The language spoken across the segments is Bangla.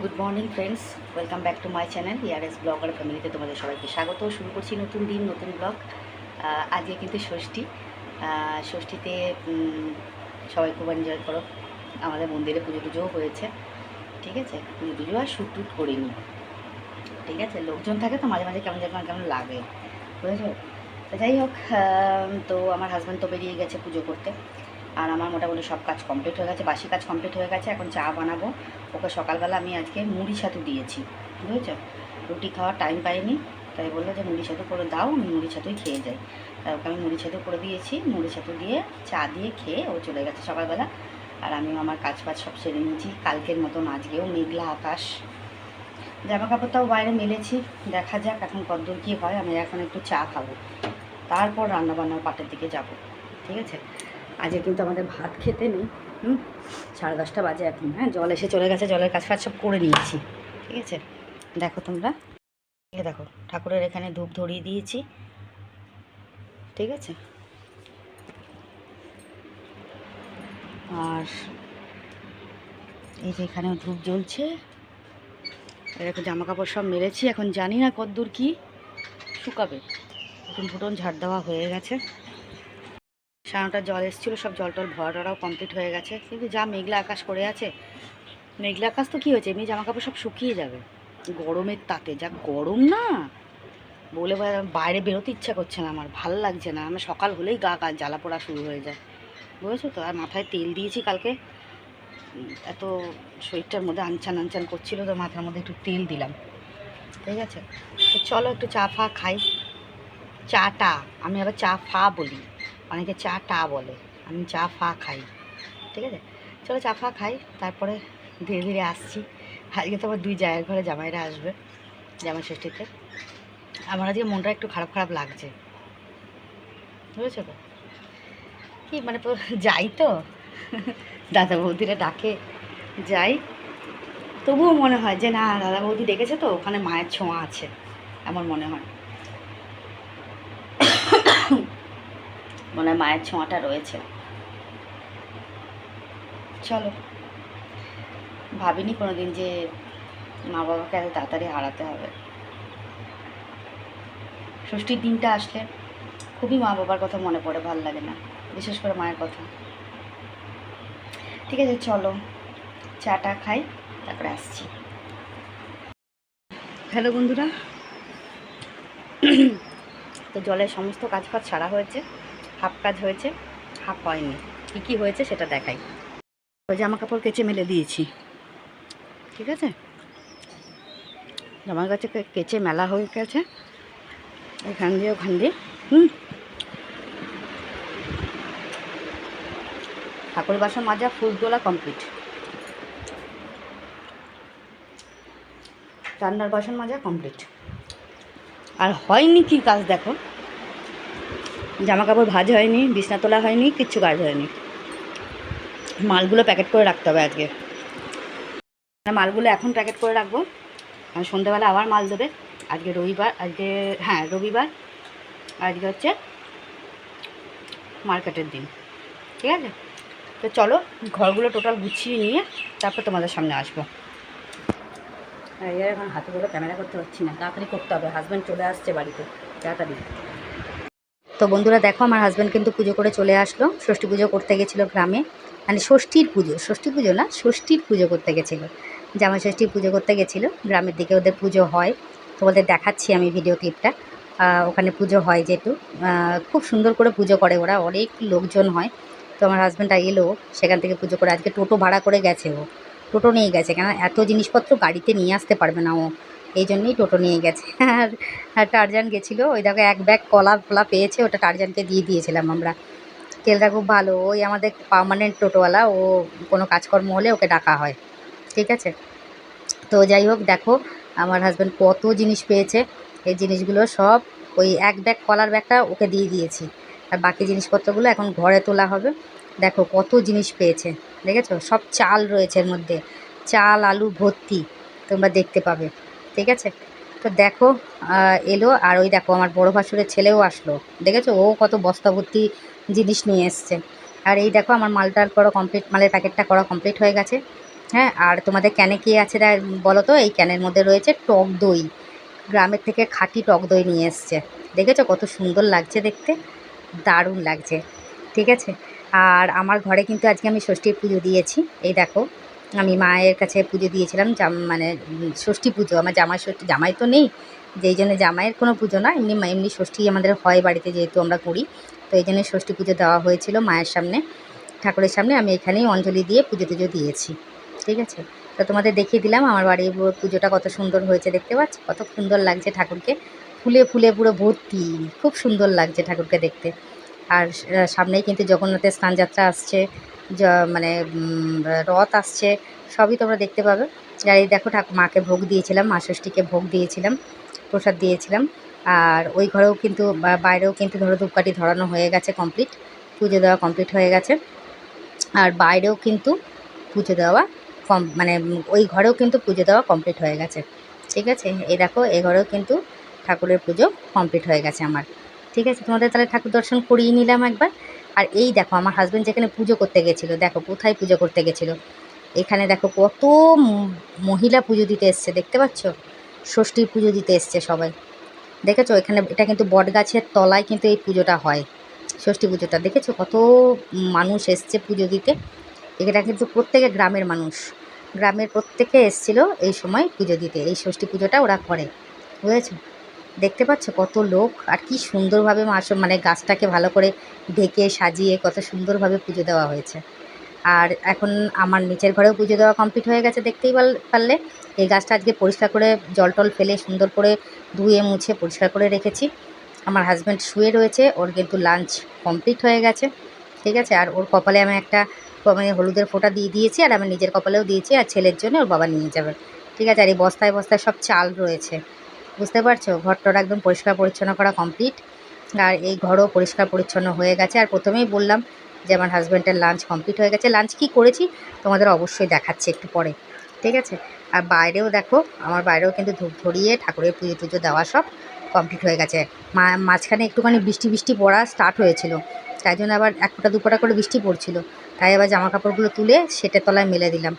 Good morning friends, welcome back to my channel ইয়ারএস ব্লগার ফ্যামিলিতে তোমাদের সবাইকে স্বাগত। শুরু করছি নতুন দিন, নতুন ব্লগ। আজকে কিন্তু ষষ্ঠী। ষষ্ঠীতে সবাই খুব এনজয় করো। আমাদের মন্দিরে পুজো টুজোও হয়েছে, ঠিক আছে। পুজো টুজো আর শ্যুট টুট করিনি, ঠিক আছে। লোকজন থাকে তো মাঝে মাঝে কেমন কেমন কেমন লাগে, বুঝেছো। তো যাই হোক, তো আমার হাজব্যান্ড তো বেরিয়ে গেছে পুজো করতে, আর আমার মোটামুটি সব কাজ কমপ্লিট হয়ে গেছে, বাসি কাজ কমপ্লিট হয়ে গেছে। এখন চা বানাবো। ওকে সকালবেলা আমি আজকে মুড়ি ছাতু দিয়েছি, বুঝেছো। রুটি খাওয়ার টাইম পাইনি, তাই বললো যে মুড়ি ছাতু করে দাও, আমি মুড়ি ছাতুই খেয়ে যাই। তাই ওকে আমি মুড়ি ছাতু করে দিয়েছি। মুড়ি ছাতু দিয়ে চা দিয়ে খেয়ে ও চলে গেছে সকালবেলা। আর আমিও আমার কাজ বাজ সব সেরে নিয়েছি। কালকের মতন আজকেও মেঘলা আকাশ, জামা কাপড়টাও বাইরে মেলেছি। দেখা যাক এখন কতদূর কী হয়। আমি এখন একটু চা খাবো, তারপর রান্নাবান্নার পাটের দিকে যাব, ঠিক আছে। আজকে কিন্তু আমাদের ভাত খেতে নেই। 10:30 বাজে এখন। হ্যাঁ, জল এসে চলে গেছে, জলের কাজ ফাজ সব করে নিয়েছি, ঠিক আছে। দেখো তোমরা, দেখো ঠাকুরের এখানে ধূপ ধরিয়ে দিয়েছি, ঠিক আছে। আর এই যে এখানেও ধূপ জ্বলছে। এরকম জামা কাপড় সব মেরেছি, এখন জানি না কতদূর কি শুকাবে। ফুটন ফুটন ঝাড় দেওয়া হয়ে গেছে। সারাটা জল এসেছিলো, সব জল টল ভরা টরাও কমপ্লিট হয়ে গেছে। কিন্তু যা মেঘলা আকাশ করে আছে, মেঘলা আকাশ তো কী হয়েছে, এমনি জামা কাপড় সব শুকিয়ে যাবে। গরমের তাতে যা গরম না, বলে বাইরে বেরোতে ইচ্ছা করছে না, আমার ভালো লাগছে না। আমার সকাল হলেই গা জ্বালা পোড়া শুরু হয়ে যায়, বুঝেছো তো। আর মাথায় তেল দিয়েছি কালকে, এত শরীরটার মধ্যে আনচান আনচান করছিল, তো মাথার মধ্যে একটু তেল দিলাম, ঠিক আছে। তো চলো একটু চা ফা খাই। চাটা, আমি আবার চা ফা বলি, অনেকে চা টা বলে, আমি চা ফা খাই, ঠিক আছে। চলো চা ফা খাই, তারপরে ধীরে ধীরে আসছি। আজকে তো আবার 2 জায়ের ঘরে জামাইরা আসবে জামাই ষষ্ঠীতে। আমার আজকে মনটা একটু খারাপ খারাপ লাগছে, বুঝেছো তো। কি মানে যাই তো দাদা বৌদিরা ডাকে যাই, তবুও মনে হয় যে না, দাদা বৌদি ডেকেছে তো ওখানে মায়ের ছোঁয়া আছে, এমন মনে হয়। মনে হয় মায়ের ছোঁয়াটা রয়েছে। চলো, ভাবিনি কোনোদিন যে মা বাবাকে এত তাড়াতাড়ি হারাতে হবে। ষষ্ঠীর দিনটা আসলে খুবই মা বাবার কথা মনে পড়ে, ভাল লাগে না, বিশেষ করে মায়ের কথা। ঠিক আছে, চলো চাটা খাই, তারপরে আসছি। হ্যালো বন্ধুরা, তো জলের সমস্ত কাজ ফাজ ছাড়া হয়েছে, হাফ কাজ হয়েছে, হাফ হয়নি। কী কী হয়েছে সেটা দেখাই। ওই জামা কাপড় কেচে মেলে দিয়েছি, ঠিক আছে। জামা কাছে কেচে মেলা হয়ে গেছে, এখান দিয়ে ওখান দিয়ে। ঠাকুর বাসন মাজা, ফুল তোলা কমপ্লিট, রান্নার বাসন মাজা কমপ্লিট। আর হয়নি কি কাজ দেখো, জামা কাপড় ভাজ হয়নি, বিছনা তোলা হয়নি, কিচ্ছু কাজ হয়নি। মালগুলো প্যাকেট করে রাখতে হবে আজকে। মালগুলো এখন প্যাকেট করে রাখবো, কারণ সন্ধ্যেবেলা আবার মাল দেবে। আজকে রবিবার, আজকে হ্যাঁ রবিবার, আজকে হচ্ছে মার্কেটের দিন, ঠিক আছে। তো চলো ঘরগুলো টোটাল গুছিয়ে নিয়ে তারপর তোমাদের সামনে আসবো। এখন হাতেগুলো ক্যামেরা করতে পারছি না, তাড়াতাড়ি করতে হবে, হাজব্যান্ড চলে আসছে বাড়িতে তাড়াতাড়ি। তো বন্ধুরা দেখো, আমার হাজব্যান্ড কিন্তু পুজো করে চলে আসলো। ষষ্ঠী পুজো করতে গেছিলো গ্রামে, মানে ষষ্ঠীর পুজো না, ষষ্ঠীর পুজো করতে গেছিলো। জামাই ষষ্ঠীর পুজো করতে গেছিলো গ্রামের দিকে, ওদের পুজো হয়। তো ওদের দেখাচ্ছি আমি ভিডিও ক্লিপটা। ওখানে পুজো হয় যেহেতু, খুব সুন্দর করে পুজো করে ওরা, অনেক লোকজন হয়। তো আমার হাজব্যান্ড এলো সেখান থেকে পুজো করে। আজকে টোটো ভাড়া করে গেছে, ও টোটো নিয়ে গেছে, কেন এত জিনিসপত্র গাড়িতে নিয়ে আসতে পারবে না ও, এই জন্যই টোটো নিয়ে গেছে। আর টারজান গেছিলো, ওই দেখো এক ব্যাগ কলা ফলা পেয়েছে, ওটা টারজানকে দিয়ে দিয়েছিলাম আমরা। তেলটা খুব ভালো, ওই আমাদের পার্মানেন্ট টোটোওয়ালা, ও কোনো কাজকর্ম হলে ওকে ডাকা হয়, ঠিক আছে। তো যাই হোক, দেখো আমার হাজব্যান্ড কত জিনিস পেয়েছে। এই জিনিসগুলো সব, ওই এক ব্যাগ কলার ব্যাগটা ওকে দিয়ে দিয়েছি, আর বাকি জিনিসপত্রগুলো এখন ঘরে তোলা হবে। দেখো কত জিনিস পেয়েছে, দেখেছো, সব চাল রয়েছে এর মধ্যে, চাল আলু ভর্তি, তোমরা দেখতে পাবে, ঠিক আছে। তো দেখো এলো, আর ওই দেখো আমার বড় ভাসুরের ছেলেও আসলো, দেখেছো, ও কত বস্তা ভর্তি জিনিস নিয়ে এসছে। আর এই দেখো আমার মালটার করা কমপ্লিট, মালের প্যাকেটটা করা কমপ্লিট হয়ে গেছে। হ্যাঁ, আর তোমাদের ক্যানে কী আছে বলো তো? এই ক্যানের মধ্যে রয়েছে টক দই। গ্রামের থেকে খাঁটি টক দই নিয়ে এসছে। দেখেছো কত সুন্দর লাগছে দেখতে? দারুণ লাগছে। ঠিক আছে, আর আমার ঘরে কিন্তু আজকে আমি ষষ্ঠীর পুজো দিয়েছি। এই দেখো, আমি মায়ের কাছে পুজো দিয়েছিলাম, মানে ষষ্ঠী পুজো। আমার জামাই ষষ্ঠী, জামাই তো নেই, যেই জন্য জামাইয়ের কোনো পুজো না, এমনি এমনি ষষ্ঠী আমাদের হয় বাড়িতে, যেহেতু আমরা করি, তো এই জন্য ষষ্ঠী পুজো দেওয়া হয়েছিল মায়ের সামনে, ঠাকুরের সামনে। আমি এখানেই অঞ্জলি দিয়ে পুজো টুজো দিয়েছি। ঠিক আছে, তো তোমাদের দেখিয়ে দিলাম আমার বাড়ির পুজোটা কত সুন্দর হয়েছে। দেখতে পাচ্ছ কত সুন্দর লাগছে ঠাকুরকে, ফুলে ফুলে পুরো ভর্তি। খুব সুন্দর লাগছে ঠাকুরকে দেখতে। আর সামনেই কিন্তু জগন্নাথের স্নানযাত্রা আসছে, মানে রথ আসছে, সবই তোমরা দেখতে পাবে। আর এই দেখো মাকে ভোগ দিয়েছিলাম, মা ষষ্ঠীকে ভোগ দিয়েছিলাম, প্রসাদ দিয়েছিলাম। আর ওই ঘরেও কিন্তু বাইরেও কিন্তু ধরো ধূপকাঠি ধরানো হয়ে গেছে, কমপ্লিট পুজো দেওয়া কমপ্লিট হয়ে গেছে। আর বাইরেও কিন্তু পুজো দেওয়া মানে ওই ঘরেও কিন্তু পুজো দেওয়া কমপ্লিট হয়ে গেছে। ঠিক আছে, এই দেখো এ ঘরেও কিন্তু ঠাকুরের পুজো কমপ্লিট হয়ে গেছে আমার। ঠিক আছে, তোমাদের তাহলে ঠাকুর দর্শন করিয়ে নিলাম একবার। আর এই দেখো আমার হাজব্যান্ড যেখানে পুজো করতে গেছিলো, দেখো কোথায় পুজো করতে গেছিলো। এখানে দেখো কত মহিলা পুজো দিতে এসছে, দেখতে পাচ্ছ? ষষ্ঠীর পুজো দিতে এসছে সবাই, দেখেছো? এখানে এটা কিন্তু বট গাছের তলায় কিন্তু এই পুজোটা হয়, ষষ্ঠী পুজোটা। দেখেছো কত মানুষ এসছে পুজো দিতে? এটা কিন্তু প্রত্যেকে গ্রামের মানুষ, গ্রামের প্রত্যেকে এসেছিলো এই সময় পুজো দিতে। এই ষষ্ঠী পুজোটা ওরা করে, বুঝেছো? দেখতে পাচ্ছ কত লোক, আর কি সুন্দরভাবে মানে গাছটাকে ভালো করে ঢেকে সাজিয়ে কত সুন্দরভাবে পুজো দেওয়া হয়েছে। আর এখন আমার নিচের ঘরেও পুজো দেওয়া কমপ্লিট হয়ে গেছে, দেখতেই পারলে। এই গাছটা আজকে পরিষ্কার করে জল টল ফেলে সুন্দর করে ধুয়ে মুছে পরিষ্কার করে রেখেছি। আমার হাজব্যান্ড শুয়ে রয়েছে, ওর কিন্তু লাঞ্চ কমপ্লিট হয়ে গেছে। ঠিক আছে, আর ওর কপালে আমি একটা মানে হলুদের ফোঁটা দিয়ে দিয়েছি, আর আমি নিজের কপালেও দিয়েছি, আর ছেলের জন্য ওর বাবা নিয়ে যাবে। ঠিক আছে, আর এই বস্তায় বস্তায় সব চাল রয়েছে, বুঝতে পারছো? ঘরটার একদম পরিষ্কার পরিচ্ছন্ন করা কমপ্লিট। আর এই ঘরও পরিষ্কার পরিচ্ছন্ন হয়ে গেছে। আর প্রথমেই বললাম যে আমার হাজব্যান্ডের লাঞ্চ কমপ্লিট হয়ে গেছে। লাঞ্চ কী করেছি তোমাদের অবশ্যই দেখাচ্ছি একটু পরে। ঠিক আছে, আর বাইরেও দেখো, আমার বাইরেও কিন্তু ধূপ ধরিয়ে ঠাকুরের পুজো টুজো দেওয়া সব কমপ্লিট হয়ে গেছে। মাঝখানে একটুখানি বৃষ্টি বৃষ্টি পড়া স্টার্ট হয়েছিল, তাই জন্য আবার এক ফোঁটা দু ফোঁটা করে বৃষ্টি পড়ছিল, তাই আবার জামা কাপড়গুলো তুলে সেটের তলায় মেলে দিলাম।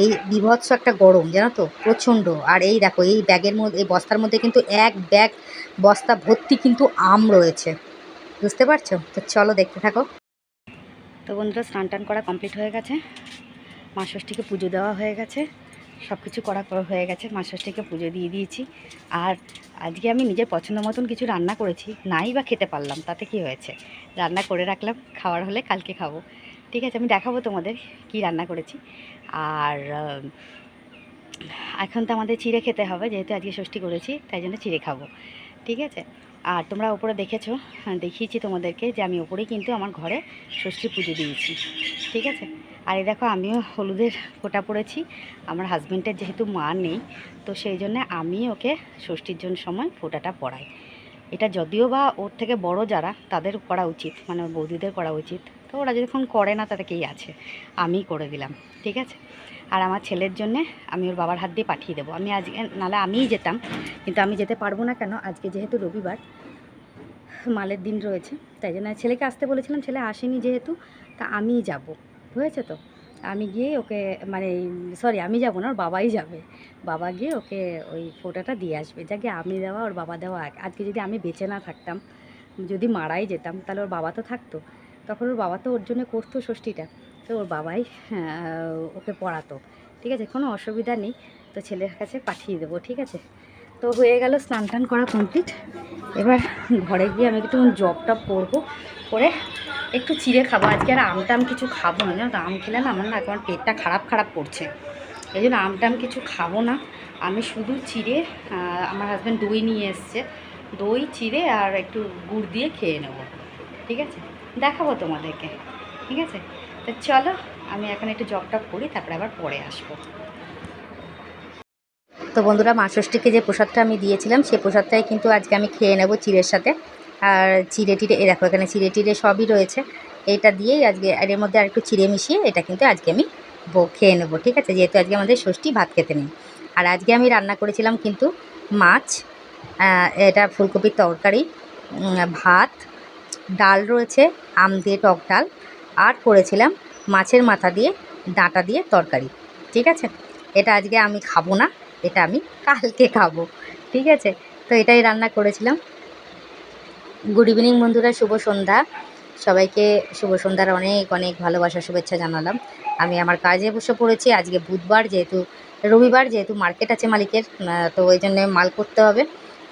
এই বীভৎস একটা গরম, জানো তো, প্রচণ্ড। আর এই দেখো এই ব্যাগের মধ্যে, এই বস্তার মধ্যে কিন্তু এক ব্যাগ বস্তা ভর্তি কিন্তু আম রয়েছে, বুঝতে পারছো? তো চলো দেখতে থাকো। তো বন্ধুরা, স্নান টান করা কমপ্লিট হয়ে গেছে, মা ষষ্ঠীকে পুজো দেওয়া হয়ে গেছে, সব কিছু করা হয়ে গেছে, মা ষষ্ঠীকে পুজো দিয়ে দিয়েছি। আর আজকে আমি নিজের পছন্দ মতন কিছু রান্না করেছি, নাই বা খেতে পারলাম, তাতে কি হয়েছে? রান্না করে রাখলাম, খাওয়ার হলে কালকে খাবো। ঠিক আছে, আমি দেখাবো তোমাদের কি রান্না করেছি। আর এখন তো আমাদের চিড়ে খেতে হবে, যেহেতু আজকে ষষ্ঠী করেছি, তাই জন্য চিড়ে খাবো। ঠিক আছে, আর তোমরা ওপরে দেখেছো, দেখিয়েছি তোমাদেরকে যে আমি ওপরেই কিন্তু আমার ঘরে ষষ্ঠী পুজো দিয়েছি। ঠিক আছে, আর এই দেখো আমিও হলুদের ফোঁটা পড়েছি। আমার হাজব্যান্ডের যেহেতু মা নেই, তো সেই জন্য আমি ওকে ষষ্ঠীর জন্য সময় ফোঁটাটা পড়াই। এটা যদিও বা ওর থেকে বড় যারা, তাদের করা উচিত, মানে ওর বৌদিদের করা উচিত, তো ওরা যখন করে না তাতে কেই আছে, আমি করে দিলাম। ঠিক আছে, আর আমার ছেলের জন্যে আমি ওর বাবার হাত দিয়ে পাঠিয়ে দেবো। আমি আজকে, নাহলে আমিই যেতাম, কিন্তু আমি যেতে পারবো না। কেন? আজকে যেহেতু রবিবার, মালের দিন রয়েছে, তাই জন্য ছেলেকে আসতে বলেছিলাম, ছেলে আসেনি যেহেতু, তা আমিই যাব, বুঝেছো তো? আমি গিয়ে ওকে, মানে সরি, আমি যাব না, ওর বাবাই যাবে। বাবা গিয়ে ওকে ওই ফোঁটাটা দিয়ে আসবে। যাকে আমি দেওয়া ওর বাবা দেওয়া এক। আজকে যদি আমি বেঁচে না থাকতাম, যদি মারাই যেতাম, তাহলে ওর বাবা তো থাকতো, তখন ওর বাবা তো ওর জন্য করতো ষষ্ঠীটা, তো ওর বাবাই ওকে পড়াতো। ঠিক আছে, কোনো অসুবিধা নেই, তো ছেলের কাছে পাঠিয়ে দেবো। ঠিক আছে, তো হয়ে গেল স্নান টান করা কমপ্লিট। এবার ঘরে গিয়ে আমি একটু জব টপ করবো, করে একটু চিড়ে খাবো। আজকে আর আমটাম কিছু খাবো না, জানো তো? আম খেলে না আমার, না এখন পেটটা খারাপ খারাপ করছে, এই জন্য আমটাম কিছু খাবো না। আমি শুধু চিড়ে, আমার হাজব্যান্ড দই নিয়ে এসছে, দই চিড়ে আর একটু গুড় দিয়ে খেয়ে নেবো। ঠিক আছে, দেখাবো তোমাদেরকে। ঠিক আছে, তো চলো আমি এখন একটু জব টপ করি, তারপরে আবার পরে আসবো। তো বন্ধুরা, মা ষষ্ঠীকে যে প্রসাদটা আমি দিয়েছিলাম, সেই প্রসাদটাই কিন্তু আজকে আমি খেয়ে নেব চিড়ের সাথে। আর চিড়ে টিড়ে, এ দেখো এখানে চিড়ে টিড়ে সবই রয়েছে, এইটা দিয়েই আজকে, আর এর মধ্যে আর একটু চিড়ে মিশিয়ে এটা কিন্তু আজকে আমি খেয়ে নেবো। ঠিক আছে, যেহেতু আজকে আমাদের ষষ্ঠী, ভাত খেতে নেই। আর আজকে আমি রান্না করেছিলাম কিন্তু মাছ, এটা ফুলকপির তরকারি, ভাত, ডাল রয়েছে, আম দিয়ে টক ডাল, আর করেছিলাম মাছের মাথা দিয়ে ডাঁটা দিয়ে তরকারি। ঠিক আছে, এটা আজকে আমি খাবো না, এটা আমি কালকে খাবো। ঠিক আছে, তো এটাই রান্না করেছিলাম। গুড ইভিনিং বন্ধুরা, শুভ সন্ধ্যা। সবাইকে শুভ সন্ধ্যার অনেক অনেক ভালোবাসা শুভেচ্ছা জানালাম। আমি আমার কাজে বসে পড়েছি। আজকে বুধবার, যেহেতু রবিবার, যেহেতু মার্কেট আছে মালিকের, তো ওই জন্যে মাল করতে হবে।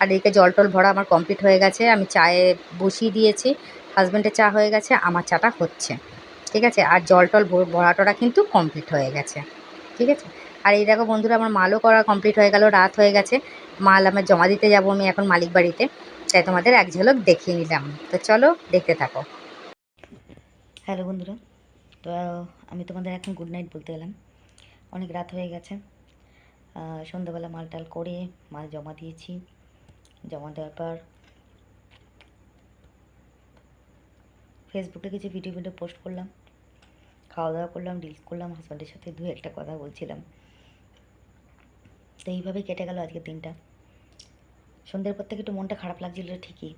আর এদিকে জল টল ভরা আমার কমপ্লিট হয়ে গেছে, আমি চায়ে বসিয়ে দিয়েছি। হাজব্যান্ডের চা হয়ে গেছে, আমার চাটা হচ্ছে। ঠিক আছে, আর জল টল ভরা টরা কিন্তু কমপ্লিট হয়ে গেছে। ঠিক আছে, আর এই দেখো বন্ধুরা, আমার মালও করা কমপ্লিট হয়ে গেল, রাত হয়ে গেছে। মাল আমার জমা দিতে যাব আমি এখন মালিক বাড়িতে, তাই তোমাদের এক ঝলক দেখিয়ে নিলাম। তো চলো দেখতে থাকো। হ্যালো বন্ধুরা, তো আমি তোমাদের এখন গুড নাইট বলতে এলাম। অনেক রাত হয়ে গেছে। সন্ধ্যাবেলা মাল টাল করে মাল জমা দিয়েছি। জমা দেওয়ার পর ফেসবুকে কিছু ভিডিও পোস্ট করলাম, খাওয়া দাওয়া করলাম, রিলস করলাম, হাজব্যান্ডের সাথে দু একটা কথা বলছিলাম। তো এইভাবেই কেটে গেল আজকের দিনটা। সন্ধ্যের পর থেকে একটু মনটা খারাপ লাগছিল ঠিকই,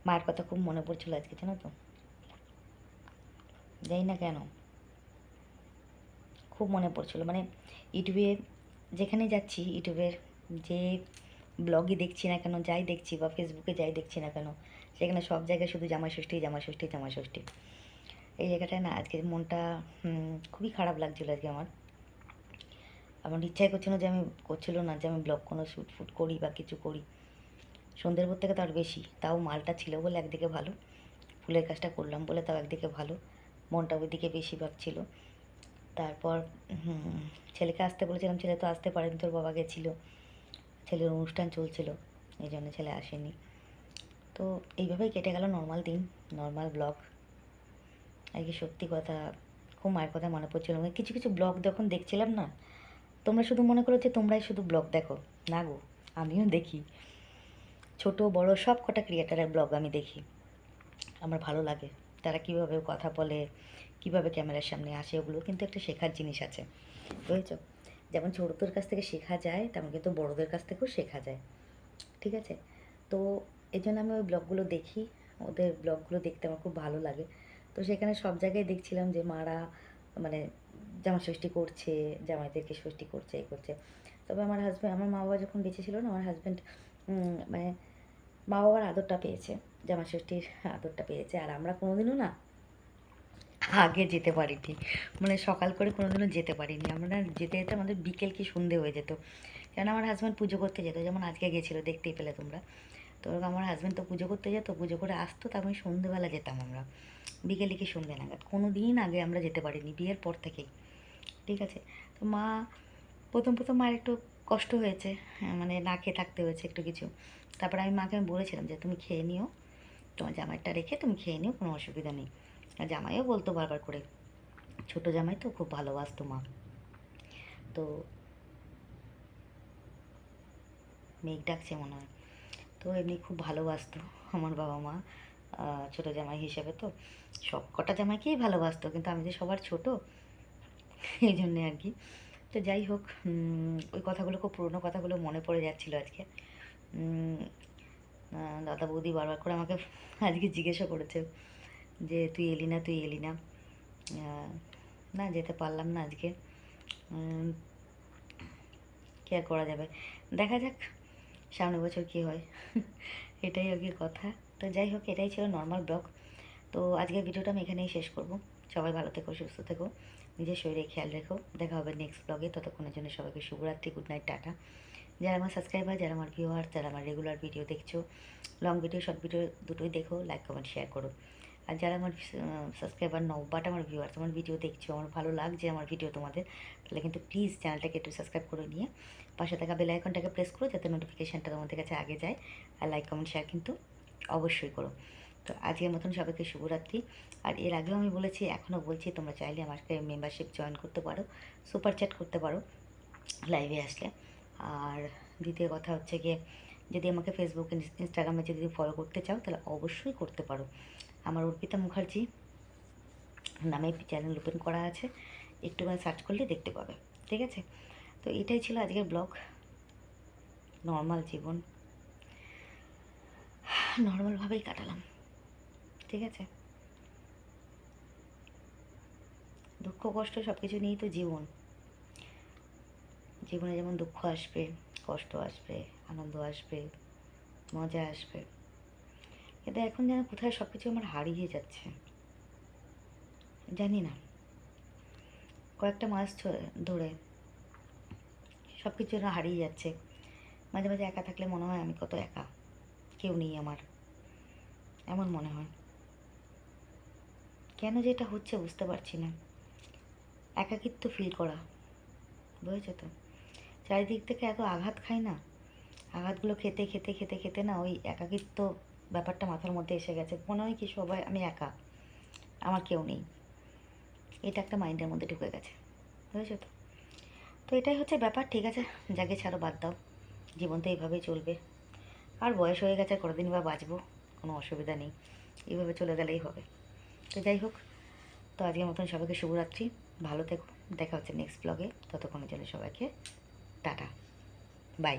মায়ের কথা খুব মনে পড়ছিল আজকে, জানো তো, জানি না কেন খুব মনে পড়ছিল। মানে ইউটিউবে যেখানে যাচ্ছি, ইউটিউবের যে ব্লগই দেখছি না কেন, যাই দেখছি, বা ফেসবুকে যাই দেখছি না কেন, সেখানে সব জায়গায় শুধু জামাই ষষ্ঠী জামাই ষষ্ঠী জামাই ষষ্ঠী। এই জায়গাটায় না আজকে মনটা খুবই খারাপ লাগছিলো আজকে আমার। আমার ইচ্ছাই করছিল যে আমি করছিল না যে আমি ব্লগ কোনো শ্যুট ফুট করি বা কিছু করি। সন্ধ্যের পর থেকে তো আর বেশি, তাও মালটা ছিল বলে একদিকে ভালো, ফুলের কাজটা করলাম বলে তাও একদিকে ভালো, মনটা ওইদিকে বেশি ভাবছিল। তারপর ছেলেকে আসতে বলেছিলাম, ছেলে তো আসতে পারেনি, তোর বাবা গেছিলো, ছেলের অনুষ্ঠান চলছিল, এই জন্য ছেলে আসেনি। তো এইভাবেই কেটে গেল নর্মাল দিন, নর্মাল ব্লগ। আর কি সত্যি কথা, খুব মায়ের কথা মনে পড়ছিল। মানে কিছু কিছু ব্লগ যখন দেখছিলাম না, তোমরা শুধু মনে করো যে তোমরাই শুধু ব্লগ দেখো, না গো, আমিও দেখি। ছোট বড় সব কটা ক্রিয়েটারের ব্লগ আমি দেখি, আমার ভালো লাগে। তারা কীভাবে কথা বলে, কীভাবে ক্যামেরার সামনে আসে, ওগুলো কিন্তু একটা শেখার জিনিস আছে, বুঝেছো? যেমন ছোটদের কাছ থেকে শেখা যায়, তেমন কিন্তু বড়দের কাছ থেকেও শেখা যায়। ঠিক আছে, তো এই জন্য আমি ওই ব্লগগুলো দেখি, ওদের ব্লগগুলো দেখতে আমার খুব ভালো লাগে। তো সেখানে সব জায়গায় দেখছিলাম যে মারা মানে জামা ষষ্ঠী করছে, জামাইদেরকে ষষ্ঠী করছে, এই করছে। তবে আমার হাজব্যান্ড, আমার মা বাবা যখন বেঁচে ছিল না, আমার হাজব্যান্ড মানে মা বাবার আদরটা পেয়েছে, জামা ষষ্ঠীর আদরটা পেয়েছে। আর আমরা কোনোদিনও না আগে যেতে পারিনি, মানে সকাল করে কোনোদিনও যেতে পারিনি। আমরা যেতে যেতে আমাদের বিকেল কি সন্ধে হয়ে যেত, কেন আমার হাজব্যান্ড পুজো করতে যেত, যেমন আজকে গেছিলো, দেখতেই পেলে তোমরা। তো আমার হাজব্যান্ড তো পুজো করতে যেত, পুজো করে আসতো, তারপর সন্ধেবেলা যেতাম আমরা, বিকেলে কি সন্ধে নাগাদ। কোনো দিন আগে আমরা যেতে পারিনি বিয়ের পর থেকেই। ঠিক আছে, তো মা প্রথম প্রথম মায়ের একটু কষ্ট হয়েছে, মানে না খেয়ে থাকতে হয়েছে একটু কিছু। তারপরে আমি মাকে আমি বলেছিলাম যে তুমি খেয়ে নিও, তোমার জামাইটা রেখে তুমি খেয়ে নিও, কোনো অসুবিধা নেই। আর জামাইও বলতো বারবার করে, ছোটো জামাই তো খুব ভালোবাসতো মা। তো মেঘ ডাকছে মনে হয়, তো এমনি খুব ভালোবাসতো আমার বাবা মা, ছোটো জামাই হিসেবে তো সব কটা জামাইকেই ভালোবাসতো, কিন্তু আমি যে সবার ছোট, এই জন্যে আর কি। তো যাই হোক, ওই কথাগুলো, খুব পুরোনো কথাগুলো মনে পড়ে যাচ্ছিলো আজকে। দাদা বৌদি বারবার করে আমাকে আজকে জিজ্ঞাসা করেছে যে তুই এলি না, তুই এলি না। না, যেতে পারলাম না আজকে, কী আর করা যাবে, দেখা যাক সামনের বছর কী হয়। এটাই আর কি কথা। তো যাই হোক, এটাই ছিল নর্মাল ব্লগ। তো আজকের ভিডিওটা আমি এখানেই শেষ করব। সবাই ভালো থেকো, সুস্থ থেকো, নিজের শরীরে খেয়াল রেখো। দেখা হবে নেক্সট ব্লগে, ততক্ষণের জন্য সবাইকে শুভরাত্রি, গুড নাইট, টাটা। যারা আমার সাবস্ক্রাইবার, যারা আমার ভিউয়ার, যারা আমার রেগুলার ভিডিও দেখছো, লং ভিডিও শর্ট ভিডিও দুটোই দেখো, লাইক কমেন্ট শেয়ার করো। আর যারা আমার সাবস্ক্রাইবার নও বাট আমার ভিউয়ার্স, আমার ভিডিও দেখছো, আমার ভালো লাগছে আমার ভিডিও তোমাদের, তাহলে কিন্তু প্লিজ চ্যানেলটাকে একটু সাবস্ক্রাইব করে নিয়ে পাশে থাকা বেল আইকনটাকে প্রেস করো, যাতে নোটিফিকেশানটা তোমাদের কাছে আগে যায়। আর লাইক কমেন্ট শেয়ার কিন্তু অবশ্যই করো। তো আজকের মতন সবাইকে শুভরাত্রি। আর এর আগেও আমি বলেছি, এখনও বলছি, তোমরা চাইলে আমাকে মেম্বারশিপ জয়েন করতে পারো, সুপার চ্যাট করতে পারো লাইভে আসলে। আর দ্বিতীয় কথা হচ্ছে গিয়ে, যদি আমাকে ফেসবুক ইনস্টাগ্রামে যদি ফলো করতে চাও, তাহলে অবশ্যই করতে পারো। আমার অর্পিতা মুখার্জি নামে চ্যানেল ওপেন করা আছে, একটুখানি সার্চ করলে দেখতে পাবে। ঠিক আছে, তো এটাই ছিল আজকের ব্লগ। নর্মাল জীবন, নর্মালভাবেই কাটালাম। ঠিক আছে, দুঃখ কষ্ট সব কিছু নিয়েই তো জীবন। জীবনে যেমন দুঃখ আসবে, কষ্ট আসবে, আনন্দ আসবে, মজা আসবে, কিন্তু এখন যেন কোথায় সব কিছু আমার হারিয়ে যাচ্ছে। জানি না, কয়েকটা মাস ধরে সব কিছু যেন হারিয়ে যাচ্ছে। মাঝে মাঝে একা থাকলে মনে হয় আমি কত একা, কেউ নেই আমার, এমন মনে হয়। কেন যে এটা হচ্ছে বুঝতে পারছি না। একাকিত্ব ফিল করা, বুঝেছো তো? চারিদিক থেকে এত আঘাত খাই না, আঘাতগুলো খেতে খেতে খেতে খেতে না ওই একাকিত্ব ব্যাপারটা মাথার মধ্যে এসে গেছে। মনে হয় কি সবাই, আমি একা, আমার কেউ নেই, এটা একটা মাইন্ডের মধ্যে ঢুকে গেছে, বুঝেছো তো? তো এটাই হচ্ছে ব্যাপার। ঠিক আছে, যাকে ছাড়ো, বাদ দাও, জীবন তো এইভাবেই চলবে। আর বয়স হয়ে গেছে, কতদিন বা বাঁচবো, কোনো অসুবিধা নেই, এইভাবে চলে গেলেই হবে। তো যাই হোক, তো আজকের মতন সবাইকে শুভরাত্রি, ভালো থেকো, দেখা হচ্ছে নেক্সট ব্লগে। ততক্ষণের জন্য সবাইকে টাটা, বাই।